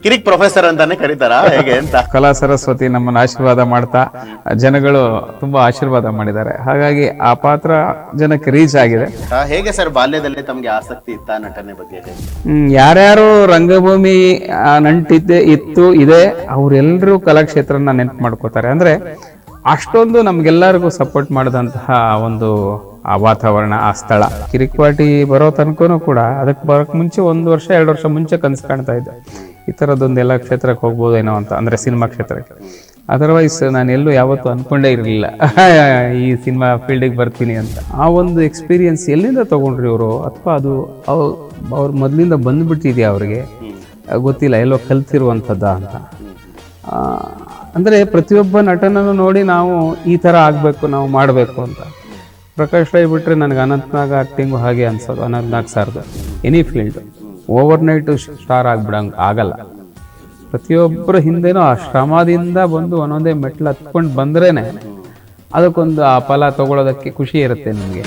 ಕಿರಿಕ್ professor ಅಂತಾನೆ ಕರೀತಾರ ಹೇಗೆ ಅಂತ? ಕಲಾ ಸರಸ್ವತಿ ನಮ್ಮನ್ನು ಆಶೀರ್ವಾದ ಮಾಡ್ತಾ ಜನಗಳು ತುಂಬಾ ಆಶೀರ್ವಾದ ಮಾಡಿದ್ದಾರೆ. ಹಾಗಾಗಿ ಆ ಪಾತ್ರ ಜನಕ್ಕೆ ರೀಚ್ ಆಗಿದೆ. ಹೇಗೆ ಸರ್ ಬಾಲ್ಯದಲ್ಲಿ ತಮ್ಗೆ ಆಸಕ್ತಿ ಇತ್ತ ನಟನೆ ಬಗ್ಗೆ? ಯಾರ್ಯಾರು ರಂಗಭೂಮಿ ಇತ್ತು ಇದೆ ಅವರೆಲ್ಲರೂ ಕಲಾಕ್ಷೇತ್ರನ ನೆನಪು ಮಾಡ್ಕೋತಾರೆ. ಅಂದ್ರೆ ಅಷ್ಟೊಂದು ನಮ್ಗೆಲ್ಲರಿಗೂ ಸಪೋರ್ಟ್ ಮಾಡಿದಂತಹ ಒಂದು ಆ ವಾತಾವರಣ, ಆ ಸ್ಥಳ. ಕಿರಿಕ್ವಾಟಿ ಬರೋ ತನಕನೂ ಕೂಡ ಅದಕ್ಕೆ ಬರೋಕ್ ಮುಂಚೆ 1 ವರ್ಷ 2 ವರ್ಷ ಮುಂಚೆ ಕನಸು ಕಾಣ್ತಾ ಇದ್ದೆ, ಈ ಥರದ್ದೊಂದು ಎಲ್ಲ ಕ್ಷೇತ್ರಕ್ಕೆ ಹೋಗ್ಬೋದೇನೋ ಅಂತ, ಅಂದ್ರೆ ಸಿನಿಮಾ ಕ್ಷೇತ್ರಕ್ಕೆ. ಅದರ್ವೈಸ್ ನಾನು ಎಲ್ಲೂ ಯಾವತ್ತೂ ಅನ್ಕೊಂಡೇ ಇರಲಿಲ್ಲ ಈ ಸಿನಿಮಾ ಫೀಲ್ಡಿಗೆ ಬರ್ತೀನಿ ಅಂತ. ಆ ಒಂದು ಎಕ್ಸ್ಪೀರಿಯನ್ಸ್ ಎಲ್ಲಿಂದ ತಗೊಂಡ್ರಿ ಇವರು, ಅಥವಾ ಅದು ಅವ್ರು ಮೊದಲಿಂದ ಬಂದ್ಬಿಟ್ಟಿದೆಯಾ ಅವ್ರಿಗೆ ಗೊತ್ತಿಲ್ಲ, ಎಲ್ಲೋ ಕಲ್ತಿರುವಂಥದ್ದ ಅಂತ. ಅಂದರೆ ಪ್ರತಿಯೊಬ್ಬ ನಟನನ್ನು ನೋಡಿ ನಾವು ಈ ಥರ ಆಗಬೇಕು, ನಾವು ಮಾಡಬೇಕು ಅಂತ. ಪ್ರಕಾಶ್ ರೈ ಬಿಟ್ಟರೆ ನನಗೆ ಅನಂತ್ನಾಗ್ ಆ್ಯಕ್ಟಿಂಗು ಹಾಗೆ ಅನ್ಸೋದು. ಅನಂತ್ನಾಗ್ ಸರ್ದು ಎನಿ ಫೀಲ್ಡ್ ಓವರ್ನೈಟು ಸ್ಟಾರ್ ಆಗ್ಬಿಡಂಗೆ ಆಗಲ್ಲ. ಪ್ರತಿಯೊಬ್ಬರ ಹಿಂದೆನೂ ಆ ಶ್ರಮದಿಂದ ಬಂದು ಒಂದೊಂದೇ ಮೆಟ್ಲು ಹತ್ಕೊಂಡು ಬಂದ್ರೇ ಅದಕ್ಕೊಂದು ಆ ಫಲ ತಗೊಳ್ಳೋದಕ್ಕೆ ಖುಷಿ ಇರುತ್ತೆ ನಿಮಗೆ.